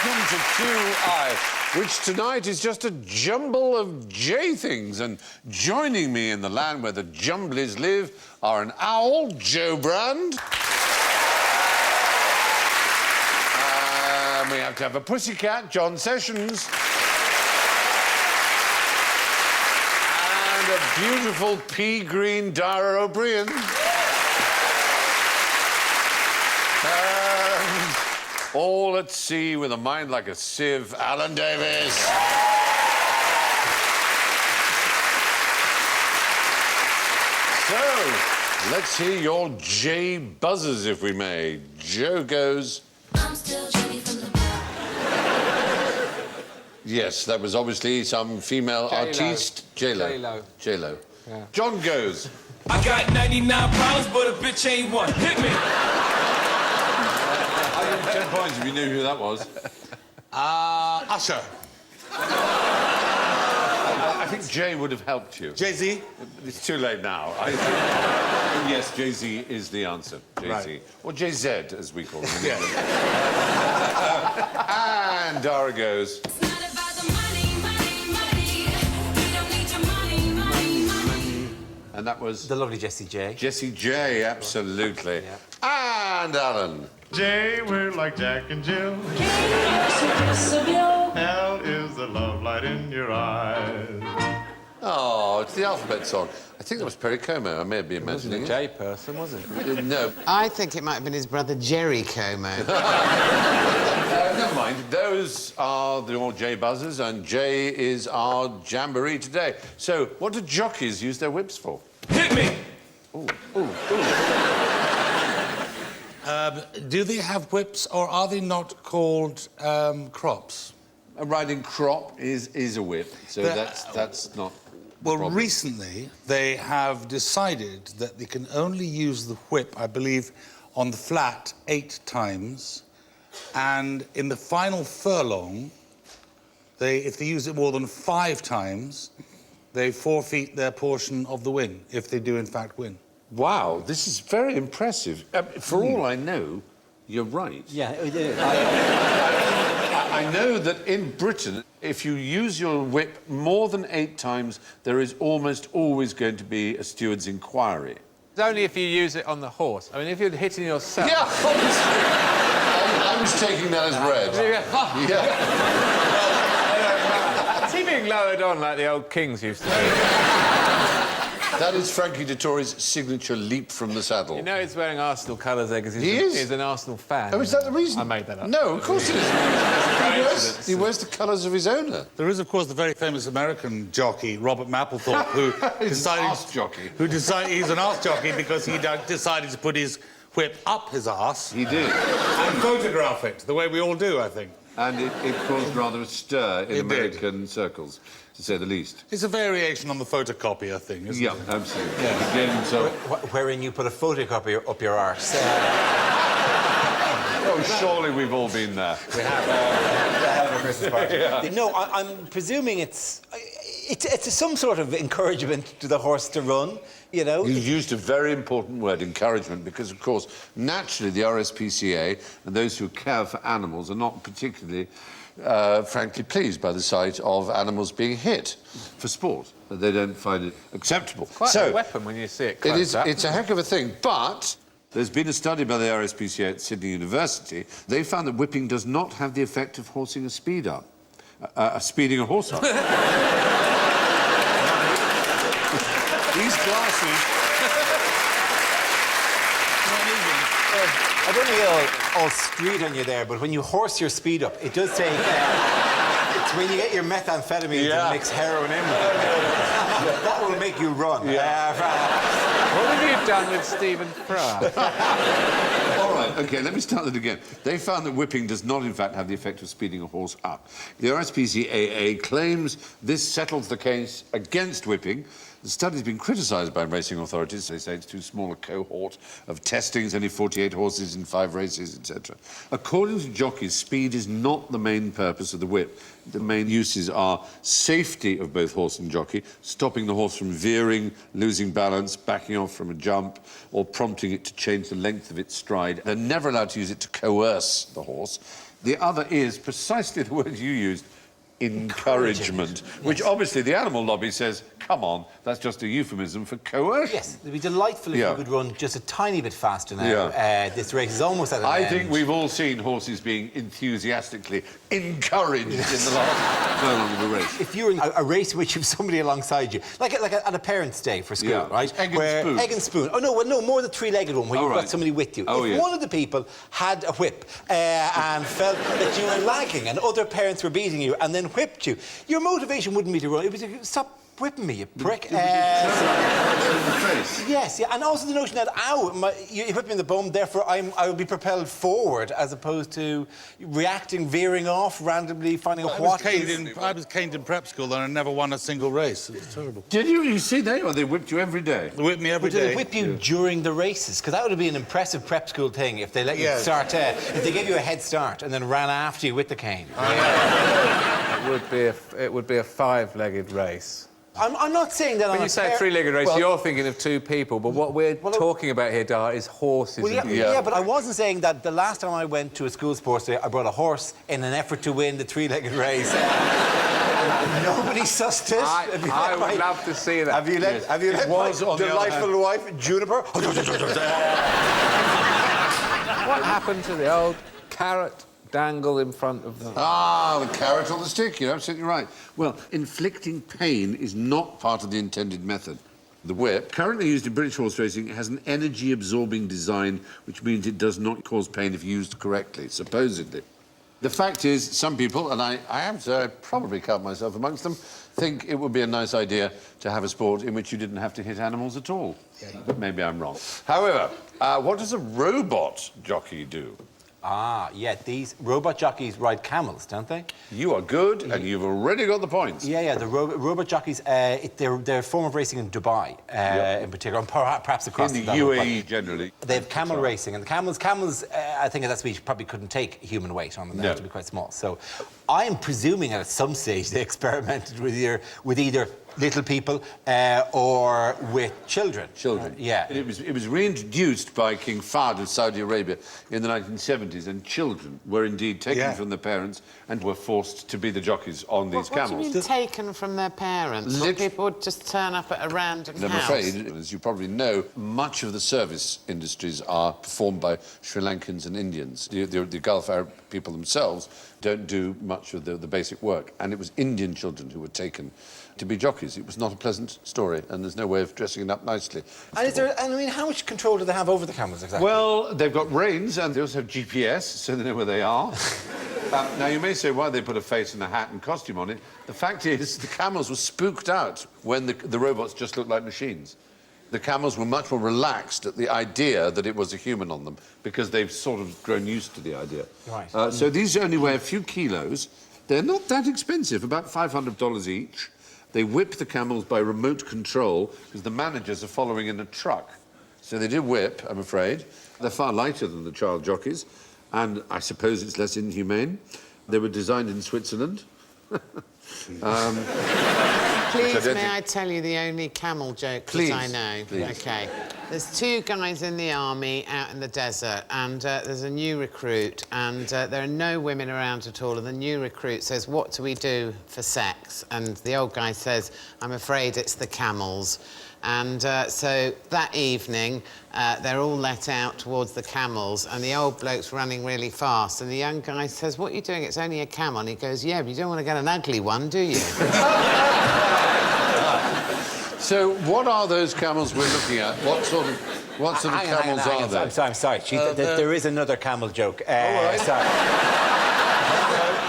welcome to QI, which tonight is just a jumble of J things. And joining me in the land where the Jumblies live are an owl, Joe Brand. And we have to have a pussycat, John Sessions. And a beautiful pea green Dara O'Brien. All at sea with a mind like a sieve, Alan Davis. So, let's hear your J buzzers, if we may. Joe goes... I'm still Jenny from the... Yes, that was obviously some female artiste. J-Lo. J-Lo. Yeah. John goes... I got 99 problems, but a bitch ain't one. Hit me! 10 points if you knew who that was. Usher. I think Jay would have helped you. Jay-Z? It's too late now. I think... Yes, Jay-Z is the answer. Jay-Z. Right. Or Jay-Z, as we call him. Yeah. And Dara goes... It's not about the money, money. We don't need your money. And that was... The lovely Jessie J. Jessie J, absolutely. Yeah. And Alan. Jay, we're like Jack and Jill. Hell is the love light in your eyes. Oh, it's the alphabet song. I think that was Perry Como. I may be imagining it. J person, was it? No. I think it might have been his brother Jerry Como. Never mind. Those are the all J buzzers, and J is our jamboree today. So, what do jockeys use their whips for? Hit me! Ooh, ooh, ooh. Do they have whips, or are they not called crops? A riding crop is a whip, so that's not... Well, recently, they have decided that they can only use the whip, I believe, on the flat 8 times, and in the final furlong, if they use it more than 5 times, they forfeit their portion of the win, if they do, in fact, win. Wow, this is very impressive. For all I know, you're right. Yeah, it is. I know that in Britain, if you use your whip more than 8 times, there is almost always going to be a steward's inquiry. It's only if you use it on the horse. I mean, if you're hitting yourself... Yeah, obviously. I was taking that as read. Yeah. Is he being lowered on like the old kings used to do? That is Frankie Dettori's signature leap from the saddle. You know he's wearing Arsenal colours there because he's an Arsenal fan. Oh, is that the reason? I made that up. No, of course it isn't. He wears the colours of his owner. There is, of course, the very famous American jockey, Robert Mapplethorpe, who decided... Arse jockey. He's an arse jockey because he decided to put his whip up his arse. He did. And photograph it, the way we all do, I think. And it caused rather a stir in American circles, to say the least. It's a variation on the photocopier thing, isn't it? Yeah, absolutely. Yeah. Again, so... Wherein you put a photocopier up your arse. Oh, surely we've all been there. We have. At a Christmas party. Yeah. No, I'm presuming it's some sort of encouragement to the horse to run, you know? You've used a very important word, encouragement, because, of course, naturally, the RSPCA and those who care for animals are not particularly, frankly, pleased by the sight of animals being hit for sport. They don't find it acceptable. Quite a weapon when you see it close up. It's a heck of a thing, but... There's been a study by the RSPCA at Sydney University. They found that whipping does not have the effect of horsing a speed up. Speeding a horse up. These glasses... I don't get all street on you there, but when you horse your speed up, it does take... it's when you get your methamphetamine and mix heroin in with it. That will make you run. What have you done with Stephen Fry? All right, OK, let me start that again. They found that whipping does not, in fact, have the effect of speeding a horse up. The RSPCAA claims this settles the case against whipping. The study's been criticised by racing authorities. They say it's too small a cohort of testings, only 48 horses in 5 races, etc. According to jockeys, speed is not the main purpose of the whip. The main uses are safety of both horse and jockey, stopping the horse from veering, losing balance, backing off from a jump, or prompting it to change the length of its stride. They're never allowed to use it to coerce the horse. The other is precisely the word you used, encouragement, which obviously the animal lobby says, come on, that's just a euphemism for coercion. Yes, it'd be delightful if you could run just a tiny bit faster now. This race is almost at an end. I think we've all seen horses being enthusiastically encouraged in the last furlong of a race. If you're in a race in which you have somebody alongside you, like at a parents' day for school, right? Egg and spoon. Egg and spoon. Oh, no, well, no, more the three-legged one, where you've got somebody with you. If one of the people had a whip and felt that you were lagging and other parents were beating you and then whipped you, your motivation wouldn't be to run. It was to stop whipping me, you prick. Yes, yeah, and also the notion that, you whipped me in the bum, therefore I will be propelled forward, as opposed to reacting, veering off, randomly finding I was caned in prep school and I never won a single race. It was terrible. Did you? You see, they whipped you every day. They whipped me every day. Did they whip you during the races? Because that would be an impressive prep school thing if they let you start, if they gave you a head start and then ran after you with the cane. It would be a 5-legged race. I'm not saying that when you say three-legged race, you're thinking of 2 people, but what we're talking about here, Dara, is horses. Yeah, but I wasn't saying that the last time I went to a school sports day, I brought a horse in an effort to win the 3-legged race. Nobody sussed it. I would love to see that. Have you let my delightful wife, Juniper? What happened to the old carrot dangle in front of them? Ah, the carrot on the stick, you're absolutely right. Well, inflicting pain is not part of the intended method. The whip, currently used in British horse racing, has an energy-absorbing design, which means it does not cause pain if used correctly, supposedly. The fact is, some people, and I have to probably count myself amongst them, think it would be a nice idea to have a sport in which you didn't have to hit animals at all. But maybe I'm wrong. However, what does a robot jockey do? These robot jockeys ride camels, don't they? You are good, and you've already got the points. Yeah, the robot jockeys, they're a form of racing in Dubai, in particular, and perhaps across the UAE generally. They have camel racing, and the camels, I think at that speed, probably couldn't take human weight on them. They have to be quite small. So I'm presuming at some stage they experimented with either little people or with children. Yeah. And it was reintroduced by King Fahd of Saudi Arabia in the 1970s, and children were indeed taken from their parents and were forced to be the jockeys on these camels. What do you mean taken from their parents? People would just turn up at a random house? I'm afraid, as you probably know, much of the service industries are performed by Sri Lankans and Indians. The Gulf Arab people themselves don't do much of the basic work, and it was Indian children who were taken to be jockeys. It was not a pleasant story, and there's no way of dressing it up nicely. And how much control do they have over the camels exactly? Well, they've got reins, and they also have GPS, so they know where they are. Now, you may say, why they put a face and a hat and costume on it. The fact is, the camels were spooked out when the robots just looked like machines. The camels were much more relaxed at the idea that it was a human on them, because they've sort of grown used to the idea. Right. So these only weigh a few kilos. They're not that expensive, about $500 each. They whip the camels by remote control, because the managers are following in a truck. So they do whip, I'm afraid. They're far lighter than the child jockeys, and I suppose it's less inhumane. They were designed in Switzerland. Please, may I tell you the only camel joke that I know? Please. OK. There's 2 guys in the army out in the desert, and there's a new recruit, and there are no women around at all, and the new recruit says, what do we do for sex? And the old guy says, I'm afraid it's the camels. And so that evening, they're all let out towards the camels, and the old bloke's running really fast, and the young guy says, what are you doing? It's only a camel. And he goes, yeah, but you don't want to get an ugly one, do you? So what are those camels we're looking at? What sort of camels are they? I'm sorry. There is another camel joke. All right. Sorry.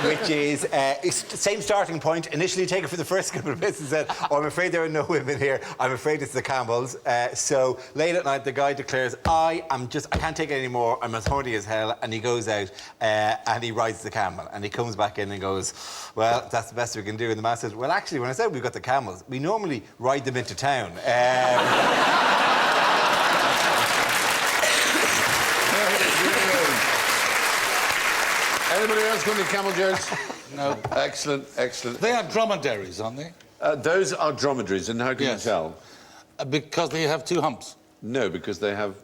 which is same starting point. Initially taken for the first couple of bits and said, "Oh, I'm afraid there are no women here. I'm afraid it's the camels." So late at night, the guy declares, I can't take it anymore. I'm as horny as hell." And he goes out and he rides the camel. And he comes back in and goes, "Well, that's the best we can do." And the man says, "Well, actually, when I said we've got the camels, we normally ride them into town." Anybody else got any camel jokes? No. Excellent, excellent. They are dromedaries, aren't they? Those are dromedaries, and how can Yes. you tell? Because they have 2 humps. No, because they have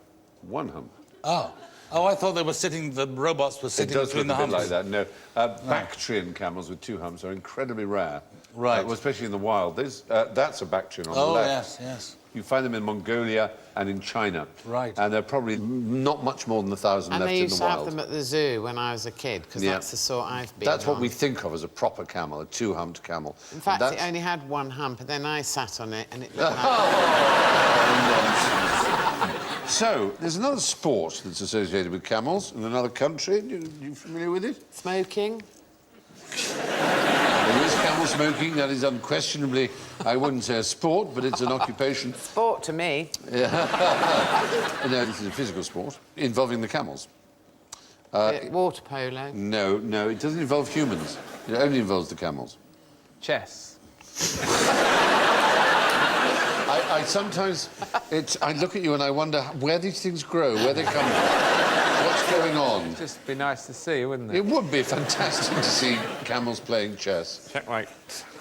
one hump. Oh. Oh, I thought they were sitting, the robots were It sitting does between look the a bit humps. like that. No, Bactrian camels with 2 humps are incredibly rare. Right. Well, especially in the wild. That's a Bactrian on the Oh, left. yes, yes. You find them in Mongolia and in China. Right. And they're probably not much more than 1,000 And left they in used the to have wild. them at the zoo when I was a kid, because Yeah. that's the sort I've been That's what on. we think of as a proper camel, a 2-humped camel. In fact, That's... it only had 1 hump, and then I sat on it, and it looked like... So, there's another sport that's associated with camels in another country. You familiar with it? Smoking. There is camel smoking. That is unquestionably, I wouldn't say a sport, but it's an occupation. Sport to me. No, this is a physical sport involving the camels. Water polo. No, it doesn't involve humans. It only involves the camels. Chess. I sometimes... I look at you and I wonder where these things grow, where they come from. What's going on? Just be nice to see, wouldn't it? It would be fantastic to see camels playing chess. Checkmate.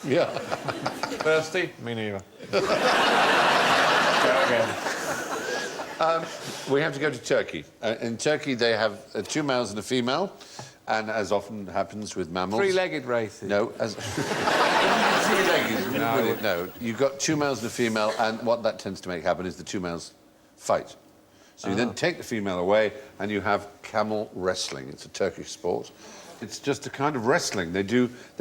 Yeah. Thirsty? Me neither. Go again. We have to go to Turkey. In Turkey, they have 2 males and a female, and as often happens with mammals... 3-legged races. No, as... 3-legged, no. You've got 2 males and a female, and what that tends to make happen is the 2 males fight. So you then take the female away, and you have camel wrestling. It's a Turkish sport. It's just a kind of wrestling. They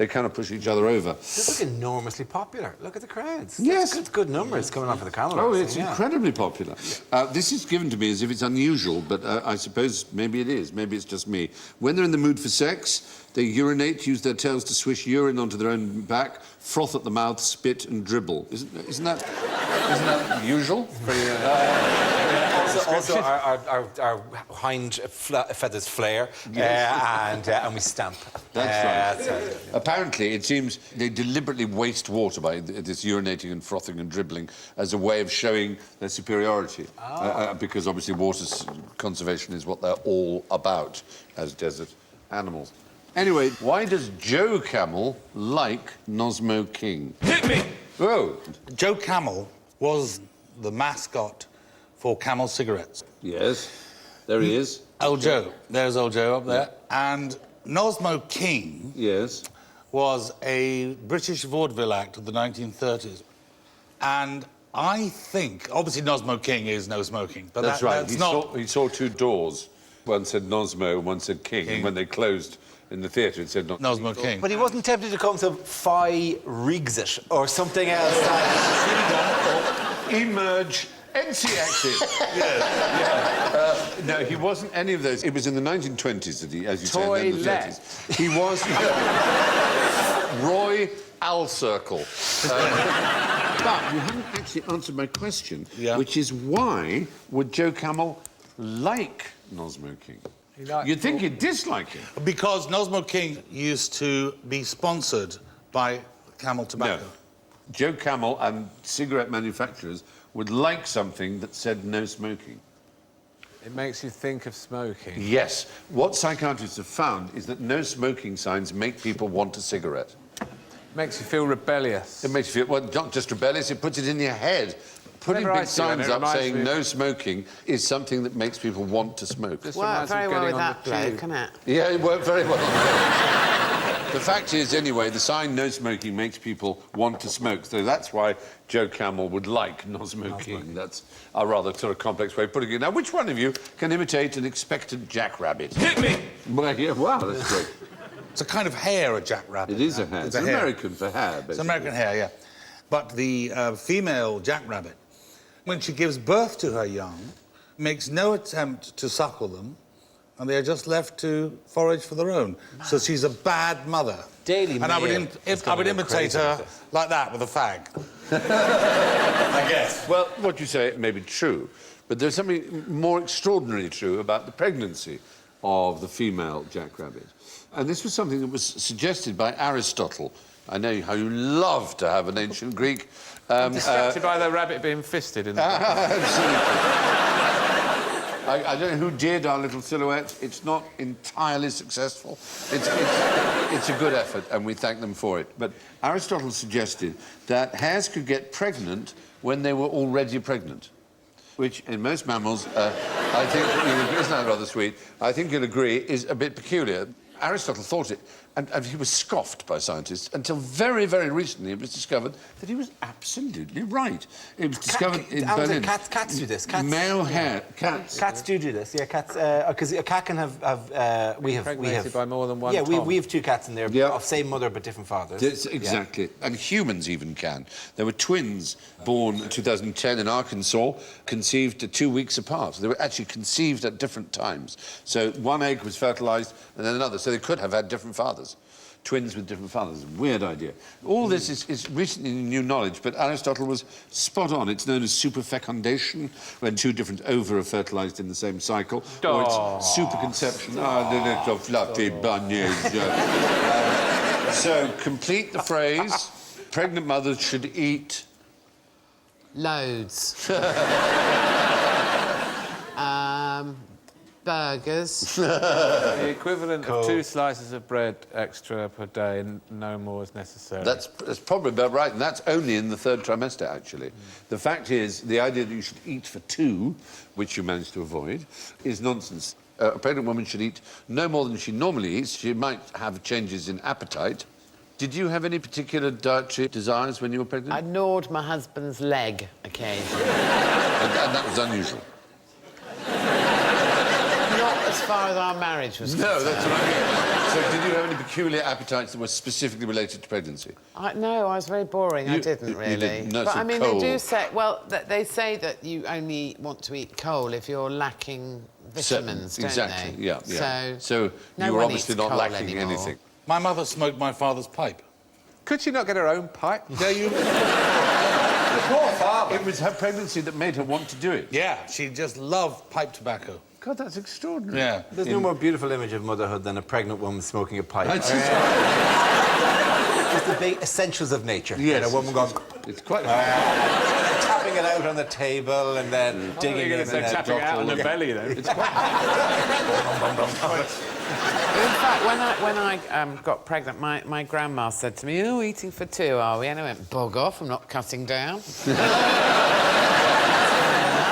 kind of push each other over. This is enormously popular. Look at the crowds. Yes. It's good numbers coming off of the camel. Oh, racing, it's yeah. incredibly popular. This is given to me as if it's unusual, but I suppose maybe it is. Maybe it's just me. When they're in the mood for sex, they urinate, use their tails to swish urine onto their own back, froth at the mouth, spit and dribble. Isn't that usual? Also, our hind feathers flare, and we stamp. That's right. Apparently, it seems they deliberately waste water by this urinating and frothing and dribbling as a way of showing their superiority. Because obviously water conservation is what they're all about as desert animals. Anyway, why does Joe Camel like Nosmo King? Hit me! Oh, Joe Camel was the mascot for Camel cigarettes. yes. There he is. Old Joe. There's old Joe up there. And Nosmo King Yes. was a British vaudeville act of the 1930s. And I think, obviously Nosmo King is no smoking, but That's right. that's not... He saw 2 doors. One said Nosmo, one said King. And when they closed in the theatre, it said Nosmo King. But he wasn't tempted to come to Phi Rigsit or something else. Emerge, NC exit. No, he wasn't any of those. It was in the 1920s that he, as you say, and then the Toilet. 30s. He was Roy Alcircle. But you haven't actually answered my question, which is why would Joe Camel like Nosmo King? You'd think he'd dislike him. Because Nosmo King used to be sponsored by Camel Tobacco. No. Joe Camel and cigarette manufacturers would like something that said no smoking. It makes you think of smoking. Yes. What psychiatrists have found is that no smoking signs make people want a cigarette. Makes you feel rebellious. It makes you feel, well, not just rebellious, it puts it in your head. Putting Whenever I big see one, signs it up reminds saying me of- no smoking is something that makes people want to smoke. Just Worked reminds me very of well getting with on that the bloke, tube. can it? Yeah, it worked very well. The fact is, anyway, the sign no smoking makes people want to smoke. So that's why Joe Camel would like Nosmo King. That's a rather sort of complex way of putting it. Now, which one of you can imitate an expectant jackrabbit? Hit me! Well, yeah, wow, that's great. It's a kind of hare, a jackrabbit. It is a hare. It's a hare. American for hare, basically. It's American hare, yeah. But the female jackrabbit, when she gives birth to her young, makes no attempt to suckle them, and they are just left to forage for their own. So she's a bad mother. Daily And I would, Mail is I gonna would go imitate crazy her with this. like that, with a fag. I guess. Well, what you say may be true, but there's something more extraordinarily true about the pregnancy of the female jackrabbit. And this was something that was suggested by Aristotle. I know how you love to have an ancient Greek. Distracted by the rabbit being fisted in the Absolutely. I don't know who did our little silhouette. It's not entirely successful. It's a good effort, and we thank them for it. But Aristotle suggested that hares could get pregnant when they were already pregnant, which in most mammals, I think, isn't that rather sweet? I think you'll agree, is a bit peculiar. Aristotle thought it, and he was scoffed by scientists until very, very recently it was discovered that he was absolutely right. It was discovered in Berlin. Cats do this. Cats, Male hare, cats. Cats do this. Yeah, cats. Because a cat can have. We have. Impregnated by more than one Yeah, Tom. we have two cats in there, Yeah. of same mother but different fathers. Yes, exactly. And humans even can. There were twins born in 2010 in Arkansas, conceived 2 weeks apart. They were actually conceived at different times. So one egg was fertilized and then another. So they could have had different fathers. Twins with different fathers. Weird idea. All this is recently new knowledge, but Aristotle was spot on. It's known as superfecundation, when two different ova are fertilized in the same cycle. Or it's superconception. Ah, the little fluffy bunnies. So, complete the phrase. Pregnant mothers should eat... Loads. Burgers. The equivalent of 2 slices of bread extra per day, and no more is necessary. That's probably about right, and that's only in the 3rd trimester, actually. The fact is, the idea that you should eat for 2, which you managed to avoid, is nonsense. A pregnant woman should eat no more than she normally eats. She might have changes in appetite. Did you have any particular dietary desires when you were pregnant? I gnawed my husband's leg occasionally. And that was unusual. Not as far as our marriage was No, concerned. that's what I mean. So did you have any peculiar appetites that were specifically related to pregnancy? No, I was very boring. I didn't you really. didn't. No, but so I mean, coal. they do say, well, they say that you only want to eat coal if you're lacking vitamins, don't exactly, they? yeah. So no you were one obviously eats not coal lacking anymore. anything. My mother smoked my father's pipe. Could she not get her own pipe? Yeah, you... Poor father. It was her pregnancy that made her want to do it. Yeah, she just loved pipe tobacco. God, that's extraordinary. Yeah. There's no more beautiful image of motherhood than a pregnant woman smoking a pipe. That's Just the big essentials of nature. Yes. And a woman going... It's quite... tapping it out on the table and then digging in and then tapping it out on the belly, then. In fact, when I got pregnant, my grandma said to me, "Oh, eating for 2, are we?" And I went, "Bog off, I'm not cutting down."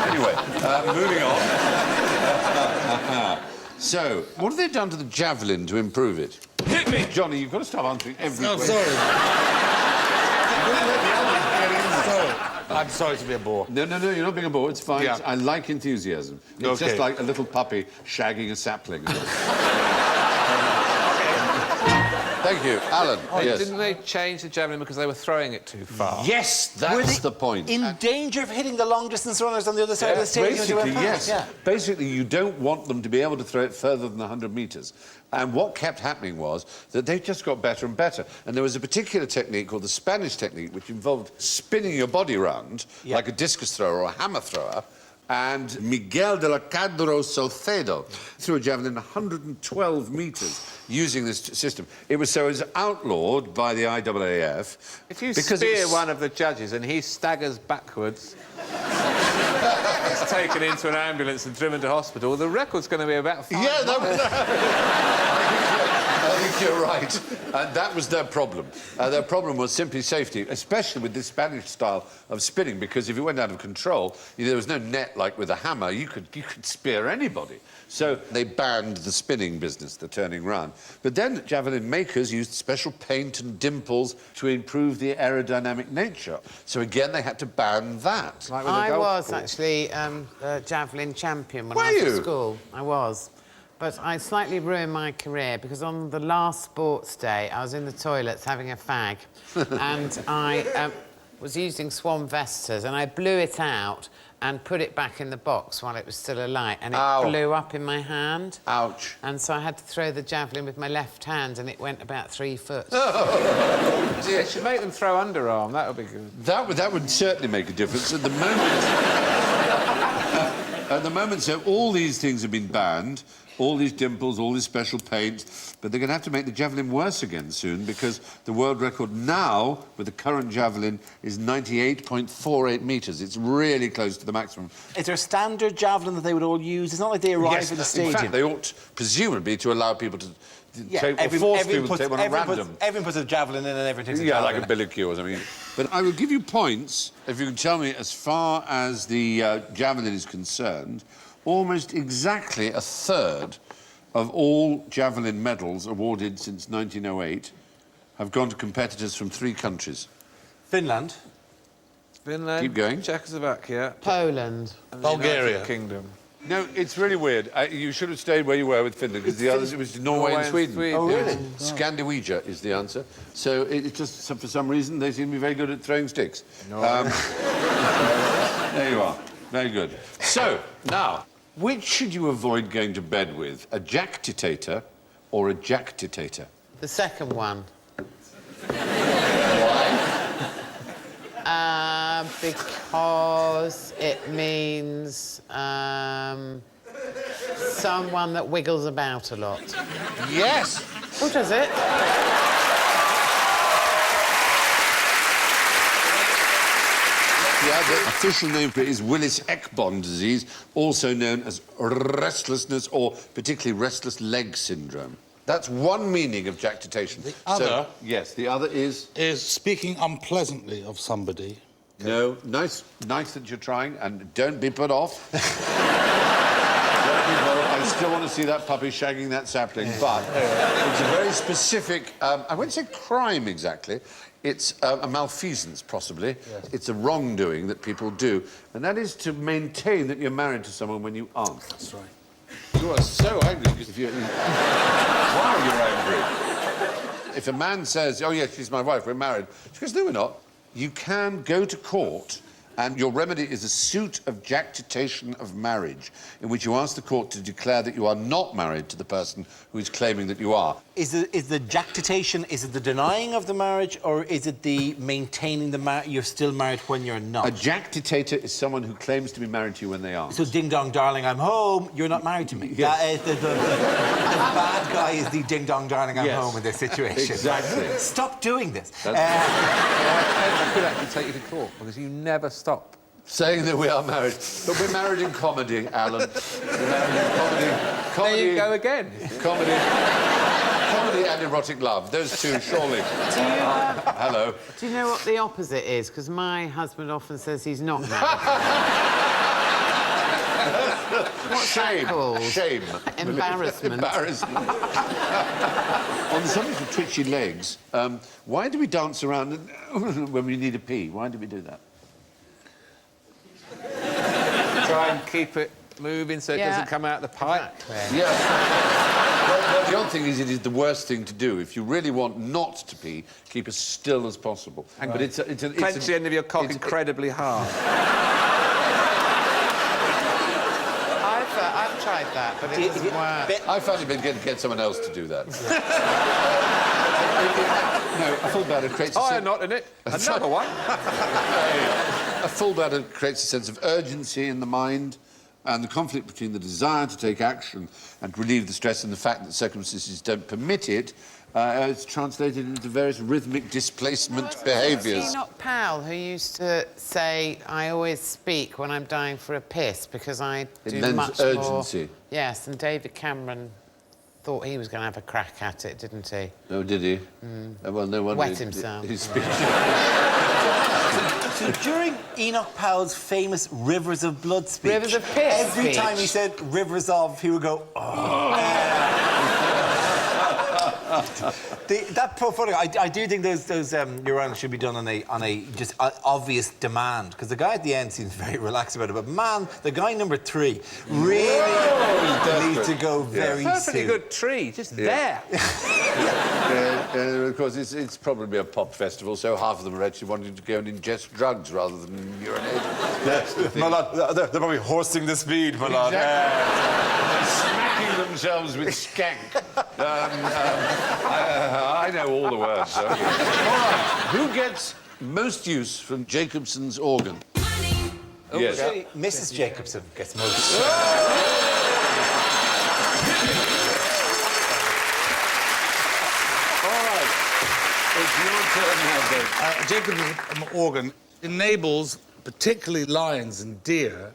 Anyway, moving on. So, what have they done to the javelin to improve it? Hit me! Johnny, you've got to stop answering every No, question. sorry. Sorry. I'm sorry to be a bore. No, you're not being a bore. It's fine. Yeah. I like enthusiasm. It's Okay. just like a little puppy shagging a sapling. Thank you. Alan, yes. Didn't they change the javelin because they were throwing it too far? Yes, that's the point. In danger of hitting the long-distance runners on the other side of the stadium. as they Basically, went past. yes. Yeah. Basically, you don't want them to be able to throw it further than 100 metres. And what kept happening was that they just got better and better. And there was a particular technique called the Spanish technique, which involved spinning your body round like a discus thrower or a hammer thrower. And Miguel de la Cadro Salcedo threw a javelin 112 metres using this system. It was outlawed by the IAAF. If you because spear one of the judges and he staggers backwards, he's taken into an ambulance and driven to hospital, the record's going to be about 5 Yeah, miles. I think you're right. And that was their problem. Their problem was simply safety, especially with this Spanish style of spinning, because if it went out of control, there was no net like with a hammer. You could spear anybody. So they banned the spinning business, the turning round. But then javelin makers used special paint and dimples to improve the aerodynamic nature. So again, they had to ban that. Like with a I golf was ball. actually a javelin champion when Were I was you? at school. I was. But I slightly ruined my career because on the last sports day, I was in the toilets having a fag. And I... was using Swan Vestas, and I blew it out and put it back in the box while it was still alight, and it Ow. blew up in my hand. Ouch. And so I had to throw the javelin with my left hand, and it went about 3 foot. They should make them throw underarm. That would be good. That would certainly make a difference. At the moment, so all these things have been banned, all these dimples, all these special paints, but they're going to have to make the javelin worse again soon because the world record now with the current javelin is 98.48 metres. It's really close to the maximum. Is there a standard javelin that they would all use? It's not like they arrive Yes, at the in stadium. fact, they ought presumably to allow people to Yeah, take, or force people to take one at random. Everyone puts a javelin in and everyone takes a Yeah, javelin. like a billy cue or something. But I will give you points if you can tell me, as far as the javelin is concerned, almost exactly a third of all javelin medals awarded since 1908 have gone to competitors from 3 countries. Finland. Finland. Keep going. Czechoslovakia. Poland. and the Bulgaria. United Kingdom. No, it's really weird. You should have stayed where you were with Finland, because the others, it was Norway and Sweden. Oh, really? Yeah. Scandinavia is the answer. So it's just, for some reason, they seem to be very good at throwing sticks. There you are. Very good. So, now, which should you avoid going to bed with? A jactitator or a jactitator? The second one. Because it means someone that wiggles about a lot. Yes! Who does it? Yeah, the official name for it is Willis-Ekbom disease, also known as restlessness or particularly restless leg syndrome. That's one meaning of jactitation. The other- yes, the other is... Is speaking unpleasantly of somebody. No, nice that you're trying, and don't be put off. Don't be put off. I still want to see that puppy shagging that sapling, but it's a very specific, I won't say crime exactly, it's a malfeasance, possibly. Yes. It's a wrongdoing that people do, and that is to maintain that you're married to someone when you aren't. That's right. You are so angry because if you... Why are you angry? If a man says, oh, yes, she's my wife, we're married, she goes, no, we're not. You can go to court, and your remedy is a suit of jactitation of marriage, in which you ask the court to declare that you are not married to the person who is claiming that you are. Is the jactitation, is it the denying of the marriage, or is it the maintaining the marriage, you're still married when you're not? A jactitator is someone who claims to be married to you when they aren't. So, ding dong, darling, I'm home. You're not married to me. Yes. That is the bad guy is the ding dong, darling, I'm Yes. home in this situation. Exactly. Stop doing this. I could actually take you to court because you never stop. Saying that we are married. But we're married in comedy, Alan. We're married in comedy. There you go again. Comedy and erotic love. Those two, surely. Hello. Do you know what the opposite is? Because my husband often says he's not married. What's Shame. that called? Shame. Embarrassment. Embarrassment. On the subject of twitchy legs, why do we dance around when we need a pee? Why do we do that? Try and keep it moving so it Yeah. doesn't come out the pipe. Exactly. Yeah. Well, the odd thing is, it is the worst thing to do. If you really want not to pee, keep as still as possible. But it's Clench the end of your cock incredibly hard. I've tried that, but it doesn't work. I found it been get someone else to do that. No, a full bladder creates a Oh, sense... I'm not in it. Another one. A full bladder creates a sense of urgency in the mind, and the conflict between the desire to take action and relieve the stress and the fact that circumstances don't permit it is translated into various rhythmic displacement behaviours. Was he not Pal who used to say, I always speak when I'm dying for a piss because I do lends much urgency. more... Yes, and David Cameron thought he was going to have a crack at it, didn't he? Oh, did he? Well, no wonder... Wet himself. His speech... So during Enoch Powell's famous Rivers of Blood speech... Rivers of Piss Every speech. time he said Rivers of, he would go, oh. That portfolio, I do think those Urans should be done on a just obvious demand, because the guy at the end seems very relaxed about it, but man, the guy number 3 really needs to go very Perfectly soon. good tree, just there. Of course, it's probably a pop festival, so half of them are actually wanting to go and ingest drugs rather than urinate. That's the thing. My lad, they're probably horsing the speed, my lad. Smacking themselves with skank. I know all the words. So. All right, who gets most use from Jacobson's organ? Yes. Actually, Mrs. Jacobson gets most. It's your turn now, Dave. Jacob's organ enables particularly lions and deer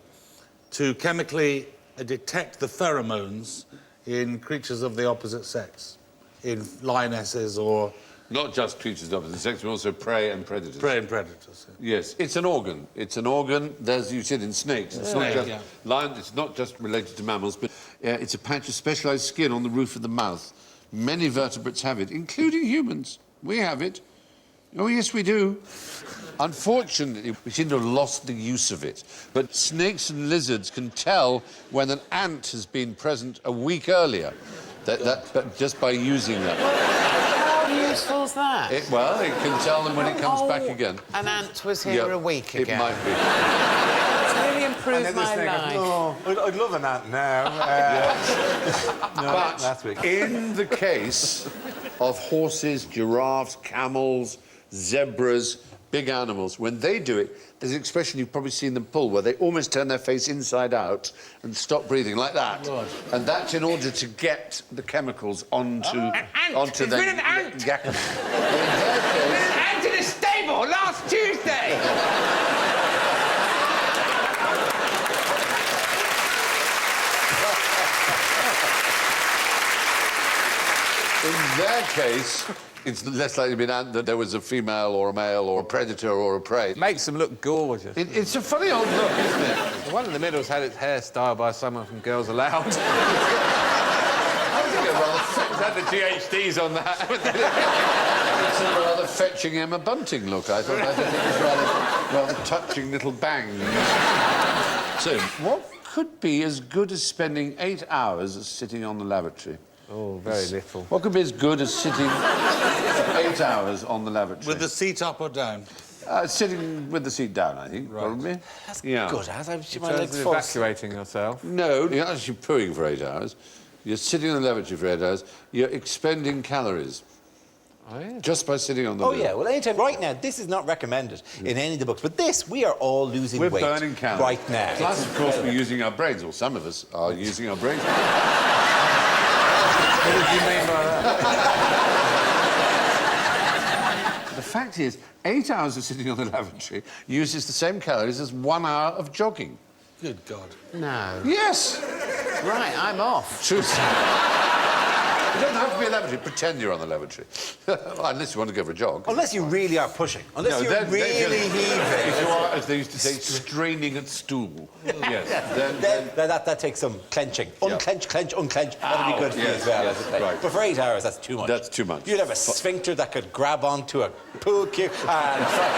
to chemically detect the pheromones in creatures of the opposite sex, in lionesses or... Not just creatures of the sex, but also prey and predators. Prey and predators. Yes, it's an organ. It's an organ, as you said, in snakes. It's not just lions, it's not just related to mammals, but it's a patch of specialised skin on the roof of the mouth. Many vertebrates have it, including humans. We have it. Oh, yes, we do. Unfortunately, we seem to have lost the use of it. But snakes and lizards can tell when an ant has been present a week earlier, but just by using that. How useful is that? Well, it can tell them when it comes back again. An ant was here a week ago. It might be. It's really improved my life. Oh, I'd love an ant now. But last week. in the case of horses, giraffes, camels, zebras, big animals, when they do it, there's an expression you've probably seen them pull where they almost turn their face inside out and stop breathing like that. God. And that's in order to get the chemicals onto An ant! onto There's been an ant! There's been an ant in a stable last Tuesday! In their case, it's less likely to be an ant that there was a female or a male or a predator or a prey. Makes them look gorgeous. It's a funny old look, isn't it? The one in the middle's had its hair styled by someone from Girls Aloud. I think it rather Had the GHDs on that. It's a rather fetching Emma Bunting look. I thought it was rather touching little bangs. So, what could be as good as spending 8 hours sitting on the lavatory? Oh, very little. What could be as good as sitting 8 hours on the lavatory? With the seat up or down? Sitting with the seat down, I think, probably. That's Yeah. good, as I'm sure my In terms legs of fall. evacuating yourself. No, you're not actually pooing for 8 hours. You're sitting in the lavatory for 8 hours. You're expending calories. Oh, yeah. Just by sitting on the Oh, loo. yeah, well, anytime. Right now, this is not recommended in any of the books, but this, we are all losing We're weight. burning calories. Right now. Plus, of course, we're using our brains, or some of us are using our brains. What did you mean by that? The fact is, 8 hours of sitting on the lavatory uses the same calories as 1 hour of jogging. Good God. No. Yes! Right, I'm off. Truth. You don't have to be a lavatory. Pretend you're on the lavatory. Unless you want to go for a jog. Unless you really are pushing. Unless No, you're then- really then- heaving. If you are, as they used to say, straining at stool. Yes. Then That takes some clenching. Unclench, clench, unclench. That'd be good for you Yes, as well. yes, as a thing. right. But for 8 hours, that's too much. That's too much. You'd have a sphincter that could grab onto a pool cue. And I don't know what you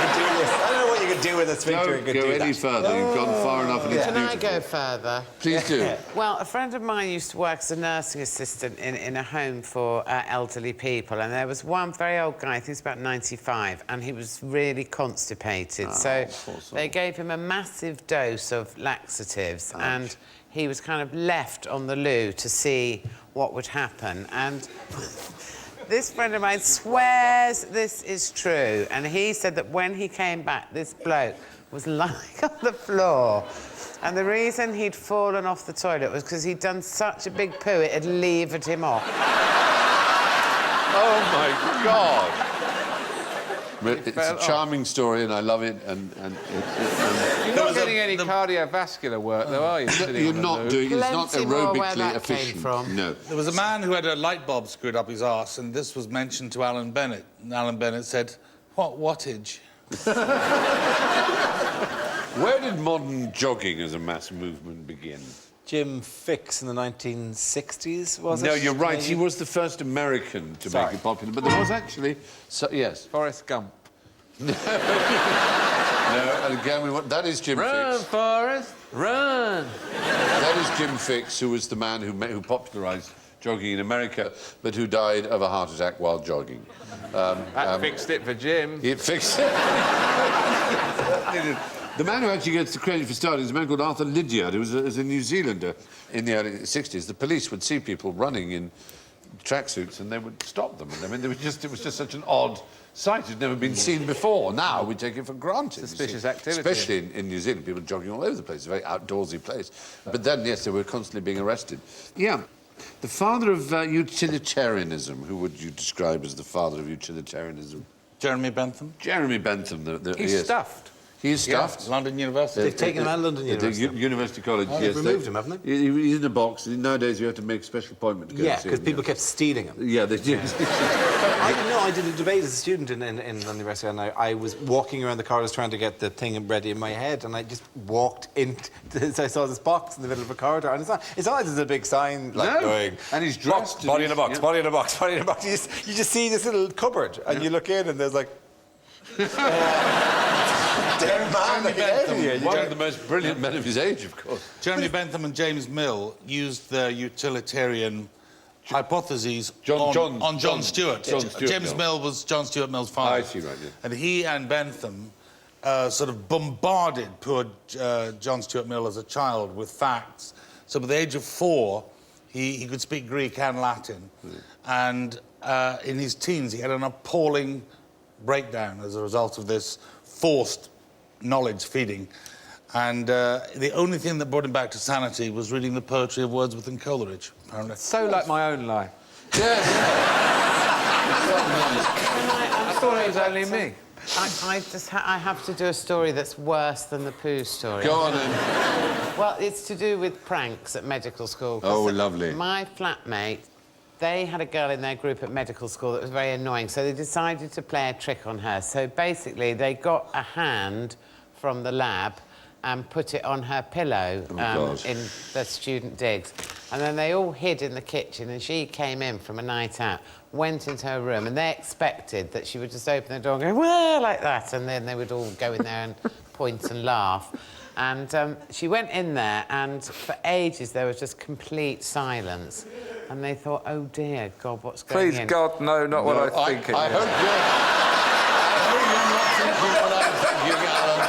could do this. I don't know what you could do with a sphincter. don't You could go do any that. further. You've gone far enough and it's Can I beautiful. go further? Please do. Well, a friend of mine used to work as a nursing assistant in a home for elderly people, and there was one very old guy, I think he's about 95, and he was really constipated. So poor soul. they gave him a massive dose of laxatives, and he was kind of left on the loo to see what would happen. And this friend of mine swears this is true, and he said that when he came back, this bloke was lying on the floor. And the reason he'd fallen off the toilet was because he'd done such a big poo, it had levered him off. Oh, my God. It's a fell off. charming story, and I love it. You're not getting any cardiovascular work, though, are you? sitting You're on the not loo? doing. It's not Plenty more where aerobically that came efficient. from. No. There was a man who had a light bulb screwed up his arse, and this was mentioned to Alan Bennett. And Alan Bennett said, "What wattage?" Where did modern jogging as a mass movement begin? Jim Fix in the 1960s, was it? No, you're right. Maybe? He was the first American to Sorry. make it popular, but there was actually. yes. Forrest Gump. No, and again, that is Jim Run, Fix. Forrest, run! That is Jim Fix, who was the man who popularised jogging in America, but who died of a heart attack while jogging. That fixed it for Jim. It fixed it. The man who actually gets the credit for starting is a man called Arthur Lydiard, who was a New Zealander in the early 60s. The police would see people running in tracksuits and they would stop them. I mean, it was just such an odd sight. It had never been seen before. Now we take it for granted. Suspicious activity. Especially in New Zealand, people jogging all over the place. It's a very outdoorsy place. But then, yes, they were constantly being arrested. Yeah. The father of utilitarianism, who would you describe as the father of utilitarianism? Jeremy Bentham. Jeremy Bentham. He's yes. stuffed. He is stuffed. Yeah, London University. They've taken him out of London University. University College, Oh, yes. they've removed him, haven't they? He's in a box. Nowadays, you have to make a special appointment to go Yeah, and see because him. people kept stealing him. Yeah, they do. I did a debate as a student in London University, and I was walking around the corridors trying to get the thing ready in my head, and I just walked in. I saw this box in the middle of a corridor, and it's not like there's a big sign like going. And he's dressed. Body in a box, body in a box, body in a box. You just see this little cupboard, and you look in, and there's like. Jeremy Bentham, one of the most brilliant men of his age, of course. Jeremy Bentham and James Mill used their utilitarian hypotheses on John Stuart. John Stuart James Mill. Mill was John Stuart Mill's father. I see, right, yeah. And he and Bentham sort of bombarded poor John Stuart Mill as a child with facts. So by the age of 4, he could speak Greek and Latin. And in his teens, he had an appalling breakdown as a result of this forced knowledge feeding. And the only thing that brought him back to sanity was reading the poetry of Wordsworth and Coleridge, apparently. So like my own life. Yes. I thought it was only me. I have to do a story that's worse than the poo story. Go on, then. Well, it's to do with pranks at medical school. Oh, lovely. My flatmate, they had a girl in their group at medical school that was very annoying, so they decided to play a trick on her. So basically, they got a hand from the lab and put it on her pillow in the student digs. And then they all hid in the kitchen, and she came in from a night out, went into her room, and they expected that she would just open the door and go, well, like that, and then they would all go in there and point and laugh. And she went in there, and for ages there was just complete silence. And they thought, oh dear God, what's going on? Please God, no, not what I'm thinking. I hope you're not thinking what I'm thinking, Alan.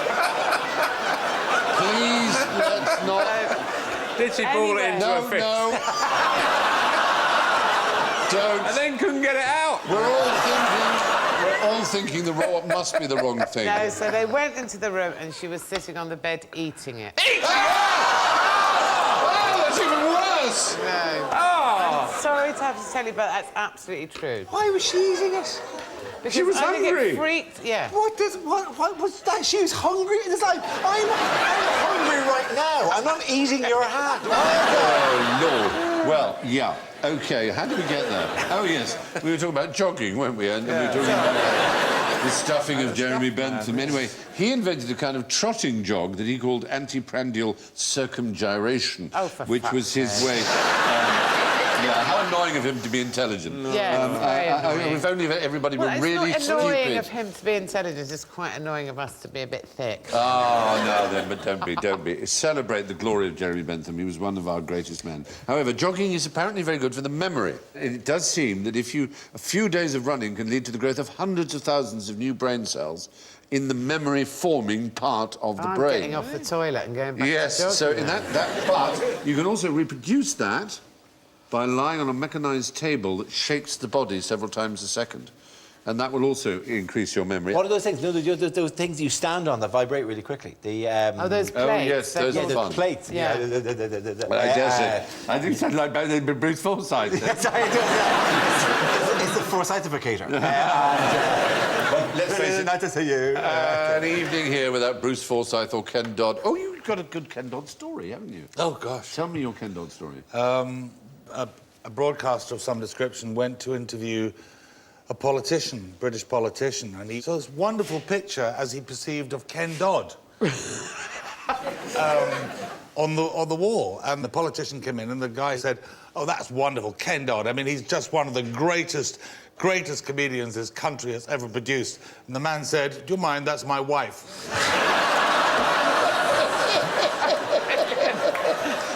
Please, let's not... Did she ball it into a fist? No. Don't. And then couldn't get it out. We're all thinking what must be the wrong thing. No, so they went into the room, and she was sitting on the bed eating it. Oh, that's even worse. No. Oh. I'm sorry to have to tell you, but that's absolutely true. Why was she eating it? Because She was I think hungry. It freaked, yeah. What was that? She was hungry. It's like, I'm hungry right now. I'm not eating your hand. Oh, Lord. Well, yeah. OK, how did we get there? Oh, yes. We were talking about jogging, weren't we? And we were talking about the stuffing of Jeremy Bentham. Anyway, he invented a kind of trotting jog that he called antiprandial circumgyration, which was his way... yeah, how annoying of him to be intelligent. Yeah, very annoying. If only everybody were really it's not annoying stupid. of him to be intelligent, it's quite annoying of us to be a bit thick. Oh, no, then, but don't be. Celebrate the glory of Jeremy Bentham. He was one of our greatest men. However, jogging is apparently very good for the memory. It does seem that a few days of running can lead to the growth of hundreds of thousands of new brain cells in the memory-forming part of the brain. Getting off the toilet and going back Yes, to jogging. so in that part, you can also reproduce that by lying on a mechanised table that shakes the body several times a second. And that will also increase your memory. What are those things? No, those things you stand on that vibrate really quickly. The Oh, those plates. Oh, yes, those are the fun. plates. Yeah. Well, I dare say. I think it sounded like Bruce Forsyth. Sorry, it's the Forsythificator. Let's face it. Not to say you. An evening here without Bruce Forsyth or Ken Dodd. Oh, you've got a good Ken Dodd story, haven't you? Oh, gosh. Tell me your Ken Dodd story. A broadcaster of some description went to interview a politician, British politician, and he saw this wonderful picture, as he perceived, of Ken Dodd on the wall. And the politician came in, and the guy said, "Oh, that's wonderful, Ken Dodd. I mean, he's just one of the greatest comedians this country has ever produced." And the man said, "Do you mind? That's my wife."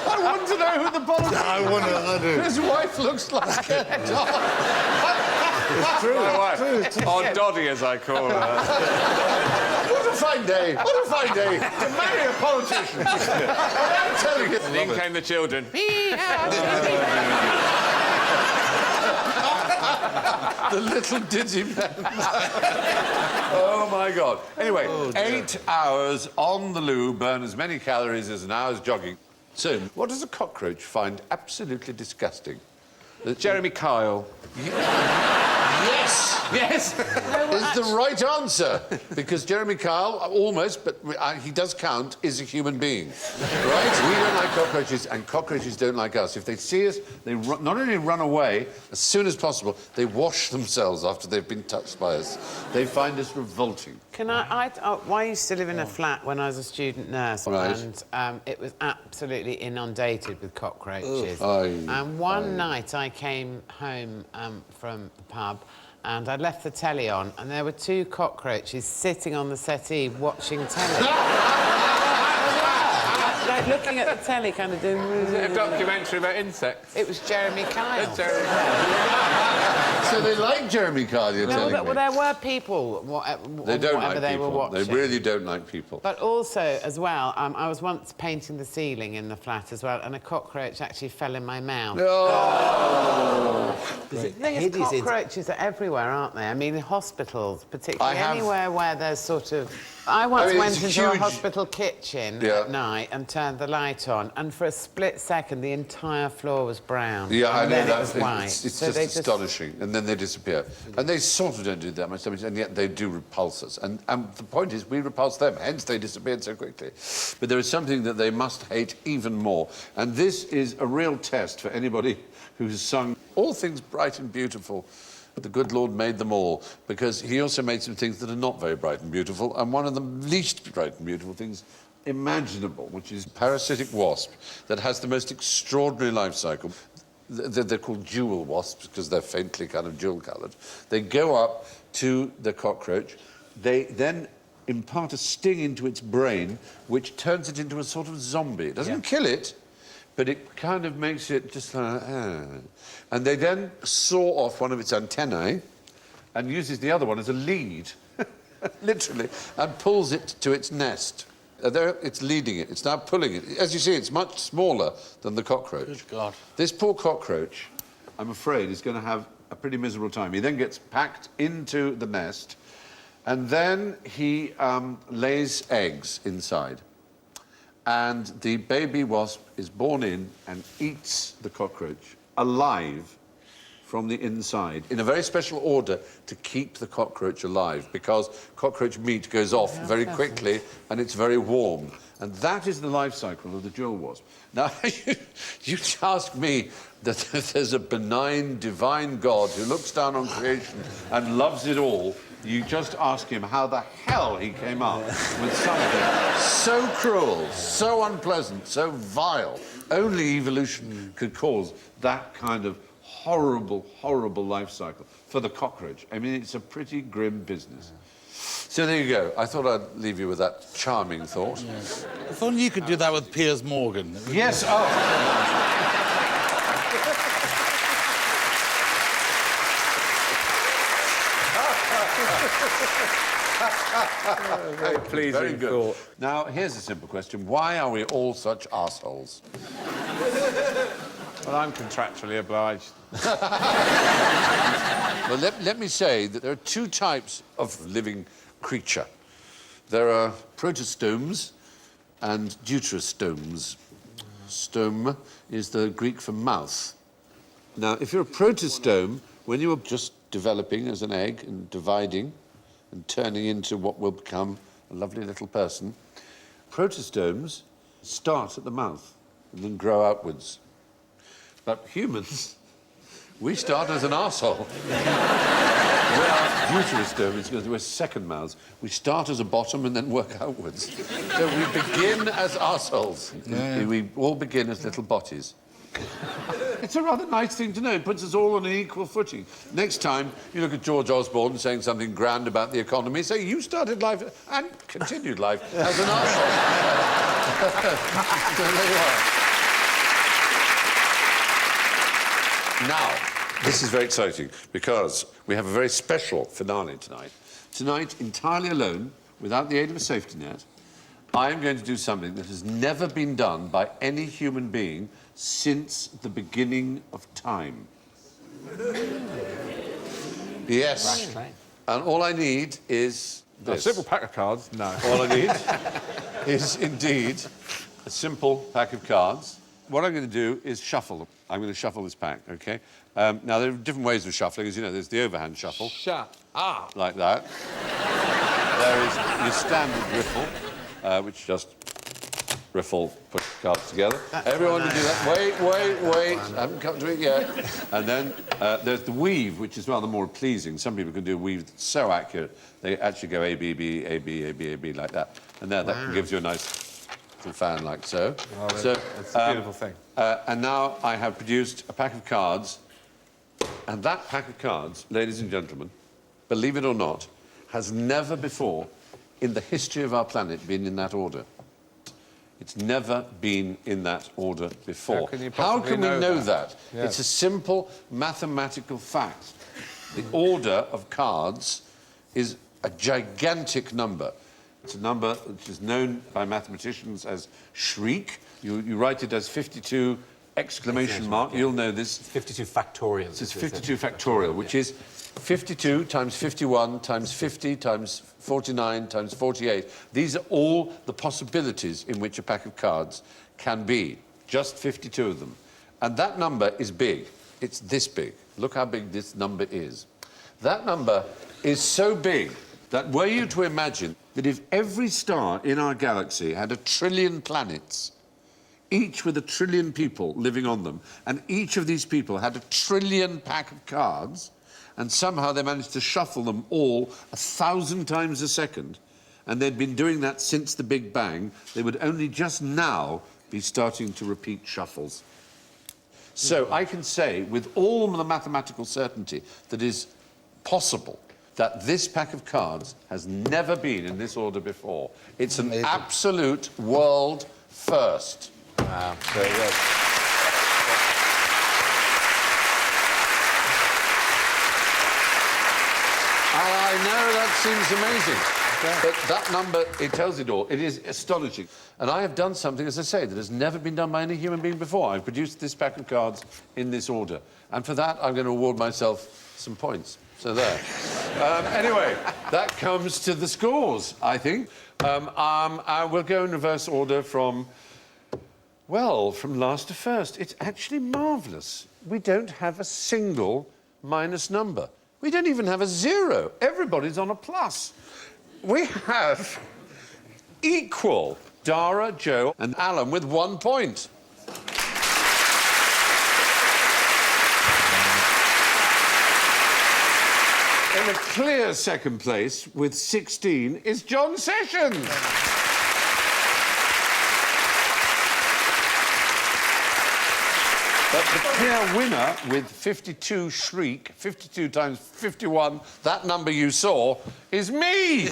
I want to know who the politician... I wouldn't. I do. His wife looks like a dog. It's true. My wife. Or Doddy, as I call her. What a fine day! What a fine day to marry a politician! I'm telling you. And in came the children. The little dizzy man. Oh, my God. Anyway, 8 hours on the loo burn as many calories as an hour's jogging. So, what does a cockroach find absolutely disgusting? Jeremy Kyle. Yes! Yes. Is the right answer. Because Jeremy Kyle, almost, but he does count, is a human being. Right? We don't like cockroaches, and cockroaches don't like us. If they see us, they not only run away as soon as possible, they wash themselves after they've been touched by us. They find us revolting. Can I used to live in a flat when I was a student nurse, Right. and it was absolutely inundated with cockroaches. Aye. And one night I came home from the pub, and I'd left the telly on, and there were 2 cockroaches sitting on the settee watching telly. Like looking at the telly, kind of doing... Is it a documentary about insects? It was Jeremy Kyle. Jeremy Kyle. So they like Jeremy Kyle, you're telling me? Well, there were people, They don't whatever like they people. were watching. They really don't like people. But also, as well, I was once painting the ceiling in the flat as well, and a cockroach actually fell in my mouth. Oh! The thing is, cockroaches are everywhere, aren't they? I mean, in hospitals, particularly anywhere where there's sort of... I once went into a hospital kitchen at night and turned the light on, and for a split second, the entire floor was brown. Yeah, I know then that. It was white. It's So just they astonishing. And then they disappear. And they sort of don't do that much damage, and yet they do repulse us. And the point is, we repulse them, hence they disappeared so quickly. But there is something that they must hate even more. And this is a real test for anybody who's sung all things bright and beautiful. The good Lord made them all, because he also made some things that are not very bright and beautiful, and one of the least bright and beautiful things imaginable, which is parasitic wasp that has the most extraordinary life cycle. They're called jewel wasps because they're faintly kind of jewel-coloured. They go up to the cockroach. They then impart a sting into its brain, which turns it into a sort of zombie. It doesn't kill it, but it kind of makes it just like... And they then saw off one of its antennae and uses the other one as a lead, literally, and pulls it to its nest. There, it's leading it. It's now pulling it. As you see, it's much smaller than the cockroach. Good God. This poor cockroach, I'm afraid, is going to have a pretty miserable time. He then gets packed into the nest, and then he lays eggs inside. And the baby wasp is born in and eats the cockroach alive from the inside, in a very special order to keep the cockroach alive, because cockroach meat goes off very quickly and it's very warm. And that is the life cycle of the jewel wasp. Now, you ask me that there's a benign, divine God who looks down on creation and loves it all. You just ask him how the hell he came up with something so cruel, so unpleasant, so vile. Only evolution could cause that kind of horrible, horrible life cycle for the cockroach. I mean, it's a pretty grim business. So there you go. I thought I'd leave you with that charming thought. Yes. If only you could do that with Piers Morgan. Yes, Very pleasing very good. thought. Now, here's a simple question. Why are we all such arseholes? Well, I'm contractually obliged. Well, let me say that there are 2 types of living creature. There are protostomes and deuterostomes. Stome is the Greek for mouth. Now, if you're a protostome, when you are just developing as an egg and dividing and turning into what will become a lovely little person, protostomes start at the mouth and then grow outwards. But humans, we start as an arsehole. We're deuterostomes because we're second mouths. We start as a bottom and then work outwards. So we begin as arseholes. Yeah. We all begin as little botties. It's a rather nice thing to know. It puts us all on an equal footing. Next time you look at George Osborne saying something grand about the economy, say you started life and continued life as an arsehole. So there you are. Now, this is very exciting because we have a very special finale tonight. Tonight, entirely alone, without the aid of a safety net, I am going to do something that has never been done by any human being since the beginning of time. Yes. Right. And all I need is A this. simple pack of cards? No. All I need is indeed a simple pack of cards. What I'm going to do is shuffle them. I'm going to shuffle this pack, OK? Now, there are different ways of shuffling. As you know, there's the overhand shuffle. Shut up. Like that. There is your standard riffle, which just riffle, put cards together. Everyone can do that. Wait. I haven't come to it yet. And then there's the weave, which is rather more pleasing. Some people can do a weave that's so accurate, they actually go A, B, B, A, B, A, B, A, B, like that. And there, that gives you a nice little fan like so. Oh, it's a beautiful thing. And now I have produced a pack of cards. And that pack of cards, ladies and gentlemen, believe it or not, has never before in the history of our planet been in that order. It's never been in that order before. How can you we know that? that? Yes. It's a simple mathematical fact. The order of cards is a gigantic number. It's a number which is known by mathematicians as shriek. You write it as 52 exclamation mark. You'll know this. 52 factorial. It's 52 factorial, which is 52 times 51 times 50 times 49 times 48. These are all the possibilities in which a pack of cards can be. Just 52 of them. And that number is big. It's this big. Look how big this number is. That number is so big that were you to imagine that if every star in our galaxy had 1 trillion planets, each with 1 trillion people living on them, and each of these people had 1 trillion pack of cards, and somehow they managed to shuffle them all 1,000 times a second, and they'd been doing that since the Big Bang, they would only just now be starting to repeat shuffles. So I can say with all the mathematical certainty that is possible that this pack of cards has never been in this order before. It's an absolute world first. Wow. There you go. I know that seems amazing, but that number, it tells it all. It is astonishing. And I have done something, as I say, that has never been done by any human being before. I've produced this pack of cards in this order. And for that, I'm going to award myself some points. So there. Anyway, that comes to the scores, I think. I will go in reverse order from last to first. It's actually marvellous. We don't have a single minus number. We don't even have a zero. Everybody's on a plus. We have equal Dara, Joe and Alan with 1 point. In a clear second place with 16 is John Sessions. But the clear winner with 52 shriek, 52 times 51, that number you saw, is me!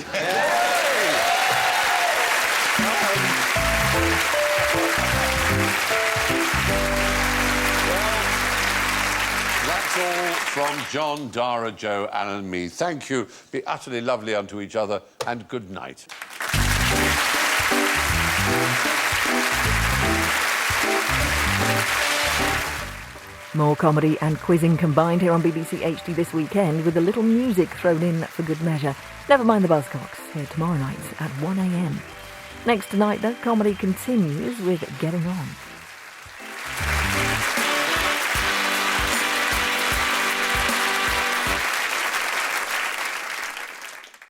That's all from John, Dara, Joe, Alan and me. Thank you. Be utterly lovely unto each other, and good night. More comedy and quizzing combined here on BBC HD this weekend, with a little music thrown in for good measure. Never mind the Buzzcocks, here tomorrow night at 1 a.m. Next tonight, though, comedy continues with Getting On.